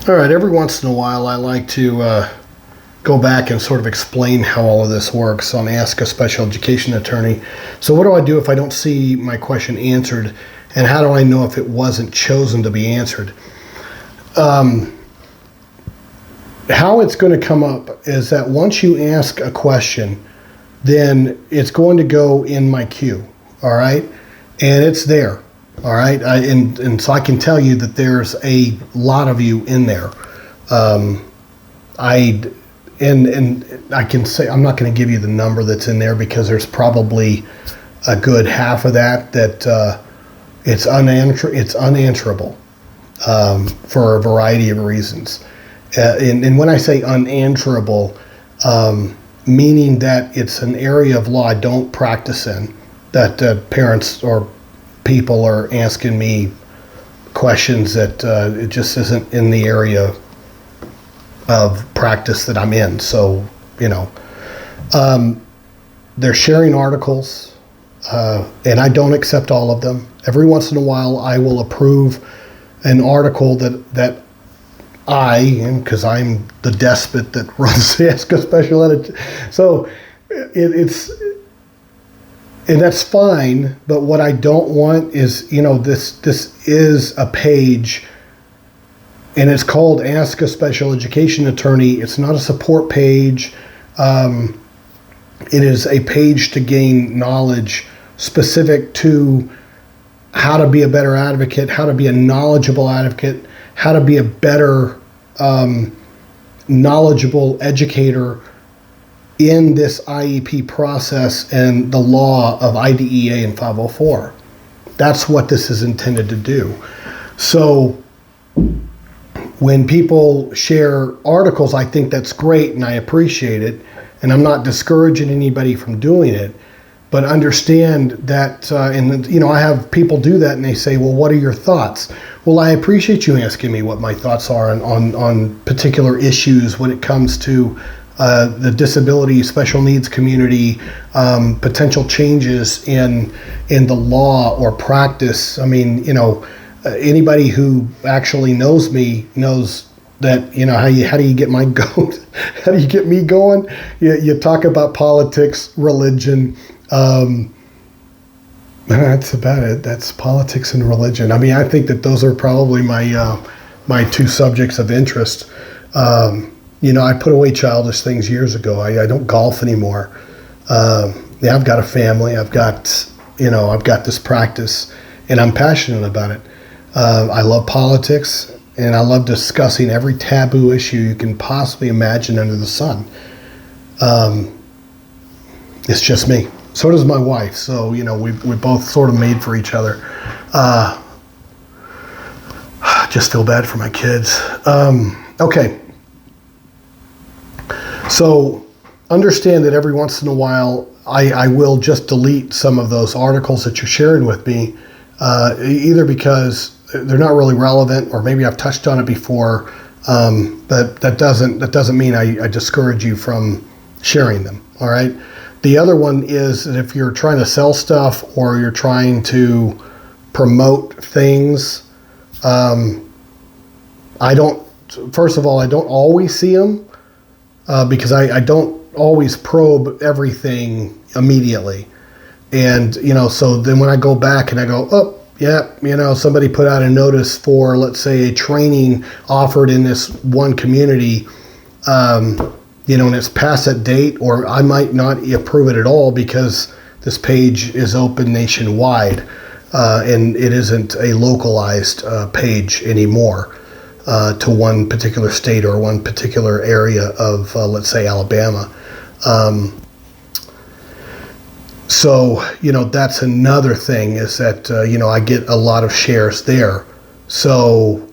All right, every once in a while, I like to go back and sort of explain how all of this works on Ask a Special Education Attorney. So, what do I do if I don't see my question answered, and how do I know if it wasn't chosen to be answered? How it's going to come up is that once you ask a question, then it's going to go in my queue, all right? And it's there, all right? And so I can tell you that there's a lot of you in there. I and I can say I'm not going to give you the number that's in there because there's probably a good half of that it's unanswerable for a variety of reasons. And when I say unanswerable, meaning that it's an area of law I don't practice in, that parents or people are asking me questions that it just isn't in the area of practice that I'm in. So, they're sharing articles, and I don't accept all of them. Every once in a while, I will approve an article that because I'm the despot that runs the Ask a Special Edit. So it's and that's fine. But what I don't want is, this is a page, and it's called Ask a Special Education Attorney. It's not a support page. It is a page to gain knowledge specific to how to be a better advocate, how to be a knowledgeable advocate, how to be a better knowledgeable educator in this IEP process and the law of IDEA and 504. That's what this is intended to do. So when people share articles, I think that's great and I appreciate it. And I'm not discouraging anybody from doing it. But understand that, I have people do that and they say, well, what are your thoughts? Well, I appreciate you asking me what my thoughts are on particular issues when it comes to the disability, special needs community, potential changes in the law or practice. I mean, anybody who actually knows me knows that, how do you get my goat? How do you get me going? You talk about politics, religion. That's about it. That's politics and religion. I mean, I think that those are probably my two subjects of interest. I put away childish things years ago. I don't golf anymore. I've got a family. I've got this practice, and I'm passionate about it. I love politics, and I love discussing every taboo issue you can possibly imagine under the sun. It's just me. So does my wife. So, we both sort of made for each other. Just feel bad for my kids. Okay. So understand that every once in a while, I will just delete some of those articles that you're sharing with me, either because they're not really relevant, or maybe I've touched on it before. But that doesn't mean I discourage you from sharing them. All right. The other one is that if you're trying to sell stuff or you're trying to promote things, first of all, I don't always see them because I don't always probe everything immediately. And, so then when I go back and I go, oh, yeah, somebody put out a notice for, let's say, a training offered in this one community, and it's past that date, or I might not approve it at all because this page is open nationwide, and it isn't a localized page anymore to one particular state or one particular area of, let's say, Alabama. So, that's another thing is that, I get a lot of shares there. So,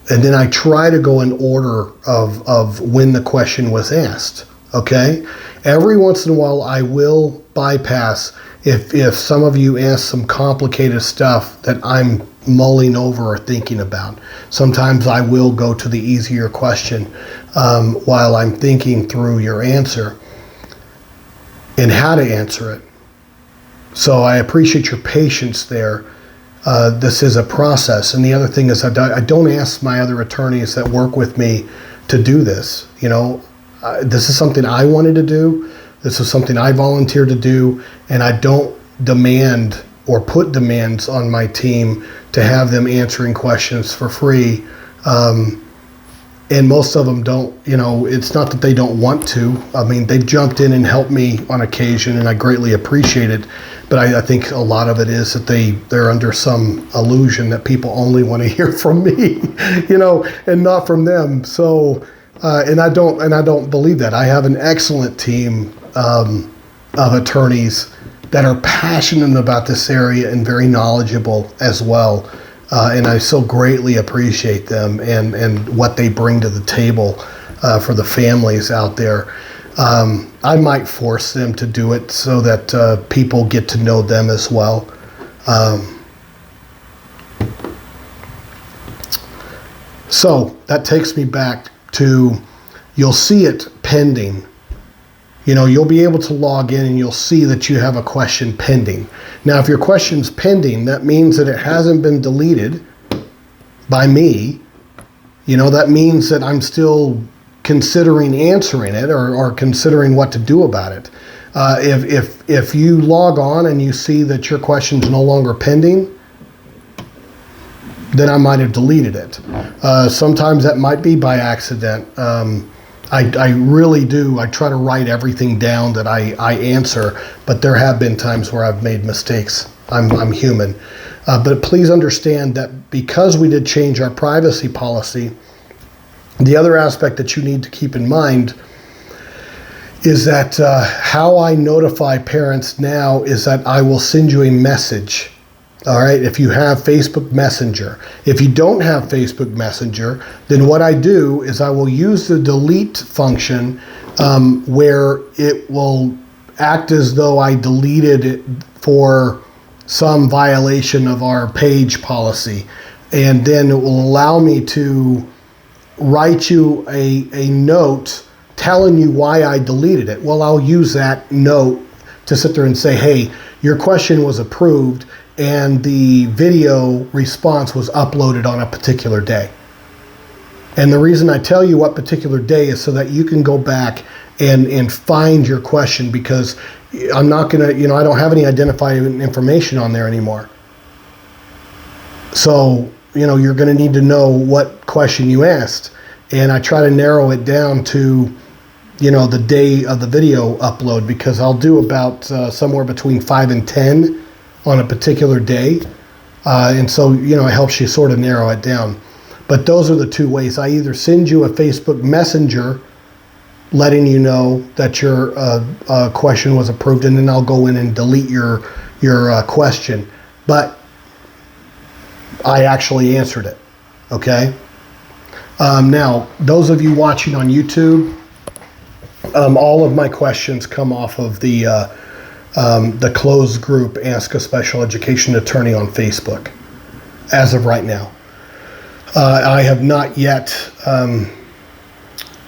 and then I try to go in order of when the question was asked, okay? Every once in a while, I will bypass if some of you ask some complicated stuff that I'm mulling over or thinking about. Sometimes I will go to the easier question while I'm thinking through your answer and how to answer it. So I appreciate your patience there. this is a process. And the other thing is I don't ask my other attorneys that work with me to do this. This is something I wanted to do. This is something I volunteered to do, and I don't demand or put demands on my team to have them answering questions for free. And most of them don't, it's not that they don't want to. I mean, they've jumped in and helped me on occasion, and I greatly appreciate it. But I think a lot of it is that they're under some illusion that people only want to hear from me, and not from them. So, and I don't believe that. I have an excellent team of attorneys that are passionate about this area and very knowledgeable as well. And I so greatly appreciate them and what they bring to the table for the families out there. I might force them to do it so that people get to know them as well. So that takes me back to, you'll see it pending. You'll be able to log in and you'll see that you have a question pending. Now, if your question's pending, that means that it hasn't been deleted by me. That means that I'm still considering answering it or considering what to do about it. If you log on and you see that your question's no longer pending, then I might have deleted it. Sometimes that might be by accident. I really do. I try to write everything down that I answer, but there have been times where I've made mistakes. I'm human. But please understand that because we did change our privacy policy, the other aspect that you need to keep in mind is that how I notify parents now is that I will send you a message. All right, if you have Facebook Messenger. If you don't have Facebook Messenger, then what I do is I will use the delete function where it will act as though I deleted it for some violation of our page policy. And then it will allow me to write you a note telling you why I deleted it. Well, I'll use that note to sit there and say, hey, your question was approved, and the video response was uploaded on a particular day. And the reason I tell you what particular day is so that you can go back and find your question, because I'm not going to, I don't have any identifying information on there anymore. So, you're going to need to know what question you asked. And I try to narrow it down to, the day of the video upload, because I'll do about somewhere between 5 and 10 on a particular day. And so, it helps you sort of narrow it down. But those are the two ways. I either send you a Facebook Messenger letting you know that your question was approved, and then I'll go in and delete your question. But I actually answered it, okay? Now, those of you watching on YouTube, all of my questions come off of the closed group Ask a Special Education Attorney on Facebook, as of right now. I have not yet,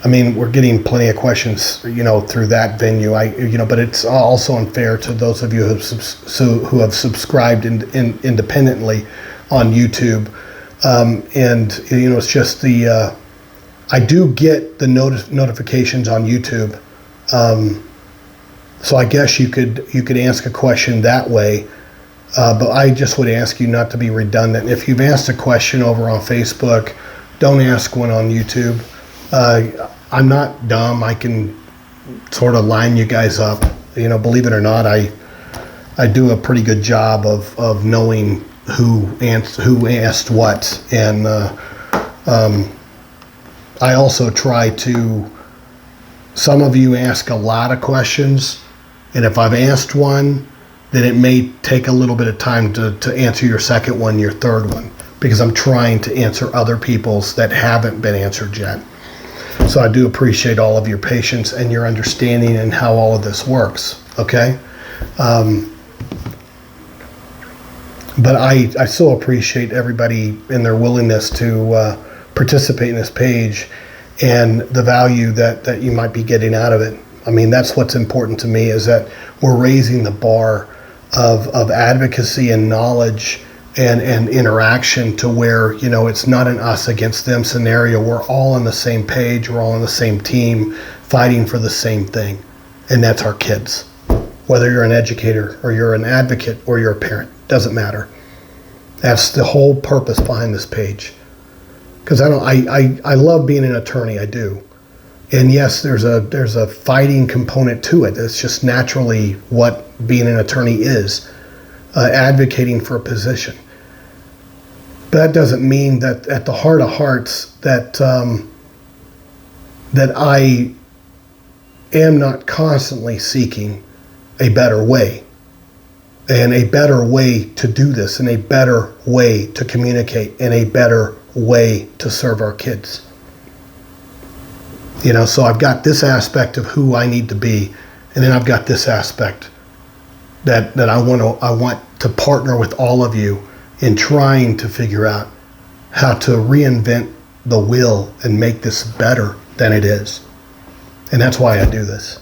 we're getting plenty of questions, through that venue. But it's also unfair to those of you who have subscribed independently on YouTube. It's just I do get the notifications on YouTube. So I guess you could ask a question that way, but I just would ask you not to be redundant. If you've asked a question over on Facebook, don't ask one on YouTube. I'm not dumb. I can sort of line you guys up. Believe it or not, I do a pretty good job of knowing who asked what, and I also try to. Some of you ask a lot of questions, and if I've asked one, then it may take a little bit of time to answer your second one, your third one, because I'm trying to answer other people's that haven't been answered yet. So I do appreciate all of your patience and your understanding in how all of this works, okay? But I still appreciate everybody and their willingness to participate in this page and the value that you might be getting out of it. That's what's important to me, is that we're raising the bar of advocacy and knowledge and interaction to where, you know, it's not an us against them scenario. We're all on the same page. We're all on the same team fighting for the same thing. And that's our kids. Whether you're an educator or you're an advocate or you're a parent, doesn't matter. That's the whole purpose behind this page. Because I love being an attorney, I do. And yes, there's a fighting component to it. It's just naturally what being an attorney is, advocating for a position. But that doesn't mean that at the heart of hearts that that I am not constantly seeking a better way, and a better way to do this, and a better way to communicate, and a better way to serve our kids. You know, so I've got this aspect of who I need to be, and then I've got this aspect that I want to partner with all of you in trying to figure out how to reinvent the wheel and make this better than it is. And that's why I do this.